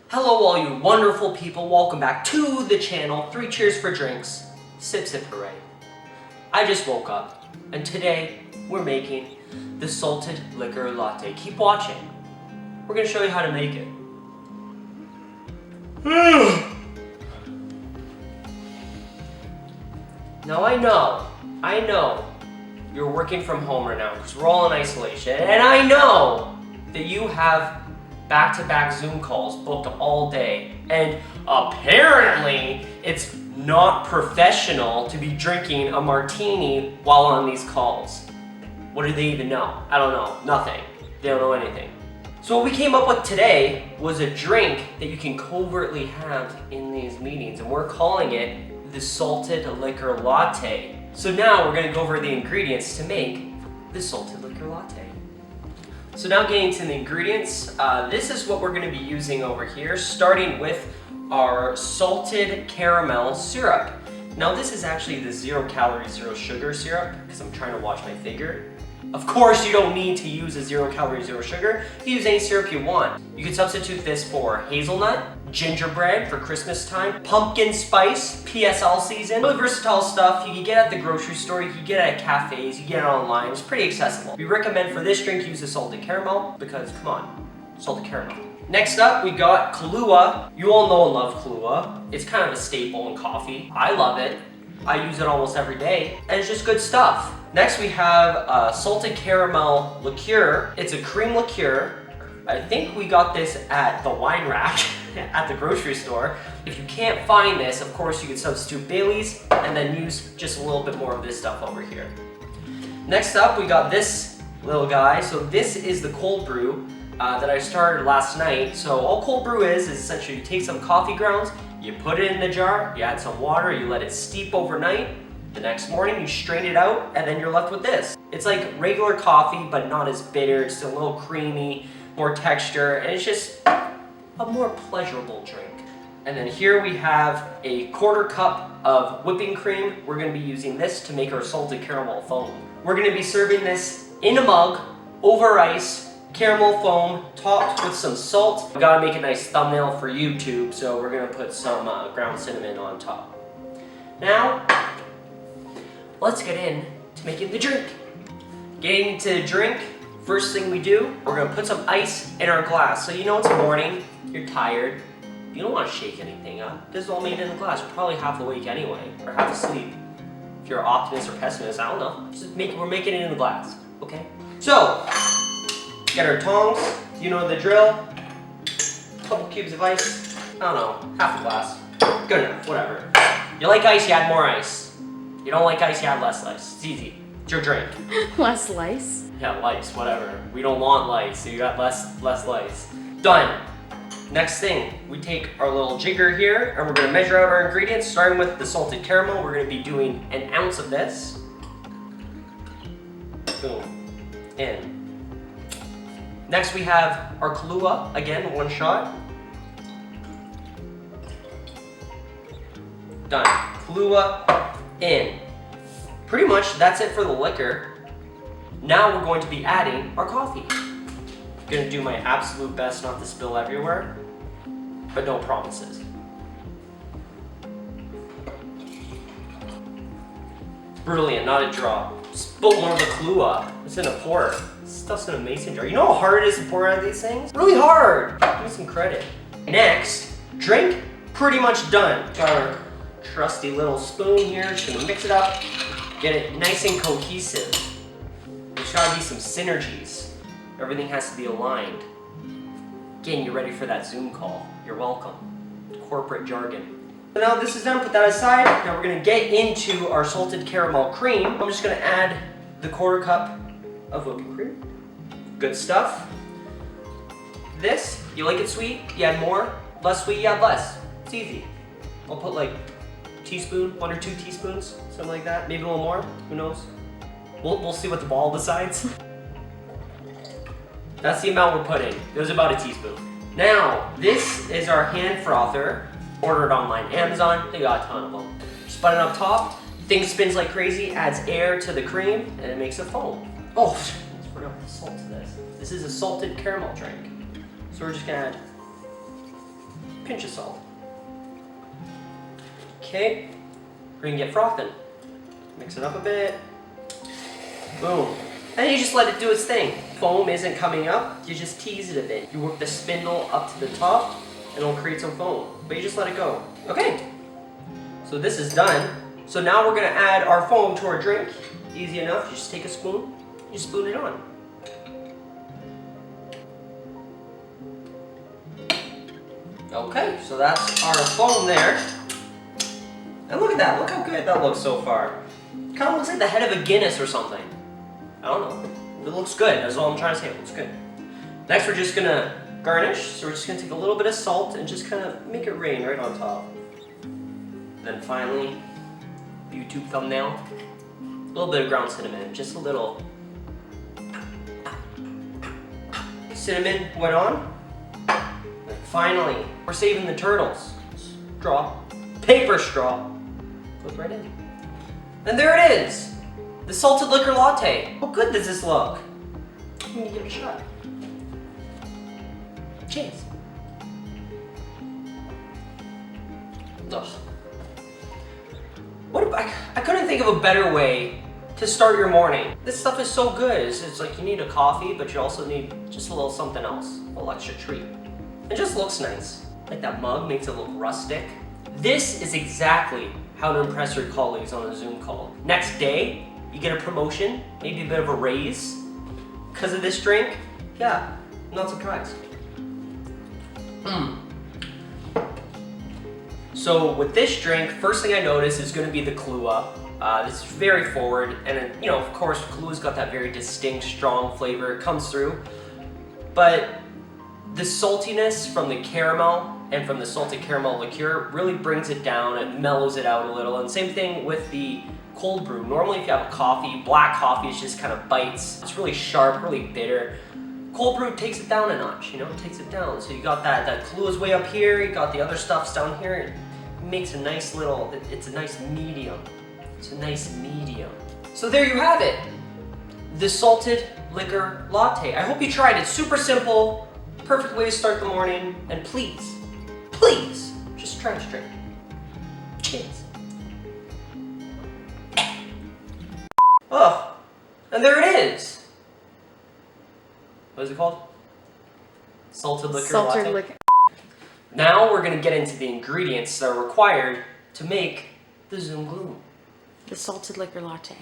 Hello all you wonderful people, welcome back to the channel. 3 cheers for drinks, sip sip hooray. I just woke up and today we're making the salted liquor latte. Keep watching. We're gonna show you how to make it. Now I know you're working from home right now because we're all in isolation, and I know that you have back-to-back Zoom calls booked all day, and apparently it's not professional to be drinking a martini while on these calls. What do they even know? I don't know. Nothing. They don't know anything. So what we came up with today was a drink that you can covertly have in these meetings, and we're calling it the salted liquor latte. So now we're going to go over the ingredients to make the salted liquor latte. So now getting to the ingredients, this is what we're going to be using over here, starting with our salted caramel syrup. Now this is actually the 0 calorie, 0 sugar syrup, because I'm trying to watch my figure. Of course you don't need to use a 0 calorie, 0 sugar. You can use any syrup you want. You can substitute this for hazelnut, gingerbread for Christmas time, pumpkin spice, PSL season. Really versatile stuff. You can get at the grocery store, you can get it at cafes, you can get it online. It's pretty accessible. We recommend for this drink use the salted caramel because, come on, salted caramel. Next up, we got Kahlua. You all know and love Kahlua. It's kind of a staple in coffee. I love it. I use it almost every day, and it's just good stuff. Next, we have salted caramel liqueur. It's a cream liqueur. I think we got this at the wine rack at the grocery store. If you can't find this, of course, you can substitute Bailey's and then use just a little bit more of this stuff over here. Next up, we got this little guy. So this is the Cold Brew that I started last night. So all Cold Brew is essentially you take some coffee grounds, you put it in the jar, you add some water, you let it steep overnight. The next morning you strain it out and then you're left with this. It's like regular coffee but not as bitter, it's a little creamy, more texture, and it's just a more pleasurable drink. And then here we have a 1/4 cup of whipping cream. We're going to be using this to make our salted caramel foam. We're going to be serving this in a mug, over ice, caramel foam, topped with some salt. We gotta make a nice thumbnail for YouTube, so we're gonna put some ground cinnamon on top. Now, let's get in to making the drink. Getting into the drink, first thing we do, we're gonna put some ice in our glass. So you know it's morning, you're tired, you don't wanna shake anything up. This is all made in the glass. You're probably half awake anyway, or half asleep. If you're an optimist or pessimist, I don't know. We're making it in the glass, okay? So, get our tongs, you know the drill. Couple cubes of ice, I don't know, half a glass. Good enough, whatever. You like ice, you add more ice. You don't like ice, you add less ice. It's easy. It's your drink. Less lice? Yeah, lice, whatever. We don't want lice, so you got less lice. Done. Next thing, we take our little jigger here and we're gonna measure out our ingredients, starting with the salted caramel. We're gonna be doing 1 ounce of this. Boom. In. Next we have our Kahlua, again, 1 shot. Done. Kahlua in. Pretty much that's it for the liquor. Now we're going to be adding our coffee. Gonna do my absolute best not to spill everywhere, but no promises. Brilliant, not a drop. Spill more of the Kahlua. It's in a pour. This stuff's in a mason jar. You know how hard it is to pour out of these things? Really hard. Give me some credit. Next, drink pretty much done. Got our trusty little spoon here. Just gonna mix it up, get it nice and cohesive. There's gotta be some synergies. Everything has to be aligned. Getting you ready for that Zoom call. You're welcome. Corporate jargon. So now this is done, put that aside. Now we're gonna get into our salted caramel cream. I'm just gonna add the 1/4 cup of whipping cream. Good stuff. This, you like it sweet, you add more. Less sweet, you add less. It's easy. I'll put like teaspoon, 1 or 2 teaspoons, something like that. Maybe a little more, who knows? We'll see what the ball decides. That's the amount we're putting. It was about a teaspoon. Now, this is our hand frother. Ordered online, Amazon, they got a ton of them. Just button up top, thing spins like crazy, adds air to the cream, and it makes a foam. Oh, let's forgot the salt to this. This is a salted caramel drink. So we're just gonna add pinch of salt. Okay, we're gonna get frothing. Mix it up a bit. Boom. And you just let it do its thing. Foam isn't coming up, you just tease it a bit. You work the spindle up to the top, and it'll create some foam. But you just let it go. Okay, so this is done. So now we're gonna add our foam to our drink. Easy enough, you just take a spoon, you spoon it on. Okay, so that's our foam there. And look at that, look how good that looks so far. Kind of looks like the head of a Guinness or something. I don't know. It looks good, that's all I'm trying to say, it looks good. Next we're just gonna garnish, so we're just gonna take a little bit of salt and just kind of make it rain right on top. Then finally, YouTube thumbnail, a little bit of ground cinnamon, just a little. Cinnamon went on. And finally, we're saving the turtles. Straw, paper straw, goes right in. And there it is, the salted liquor latte. How good does this look? I'm gonna give it a shot. Cheers. Ugh. I couldn't think of a better way to start your morning. This stuff is so good. It's like you need a coffee, but you also need just a little something else, a little extra treat. It just looks nice. Like that mug makes it look rustic. This is exactly how to impress your colleagues on a Zoom call. Next day, you get a promotion, maybe a bit of a raise because of this drink. Yeah, I'm not surprised. So with this drink, first thing I notice is going to be the Kahlua. This is very forward, and you know, of course, Kahlua's got that very distinct, strong flavor. It comes through, but the saltiness from the caramel and from the salted caramel liqueur really brings it down. It mellows it out a little, and same thing with the cold brew. Normally, if you have a coffee, black coffee is just kind of bites. It's really sharp, really bitter. Cold brew takes it down a notch, you know, it takes it down. So you got that Kahlua's way up here, you got the other stuffs down here. It makes a nice little, it's a nice medium. It's a nice medium. So there you have it, the salted liquor latte. I hope you tried it. Super simple, perfect way to start the morning. And please, please, just try this drink. Cheers. Oh, and there it is. What is it called? Salted liquor latte. Salted liquor. Now we're gonna get into the ingredients that are required to make the Zoom Gloom. The salted liquor latte.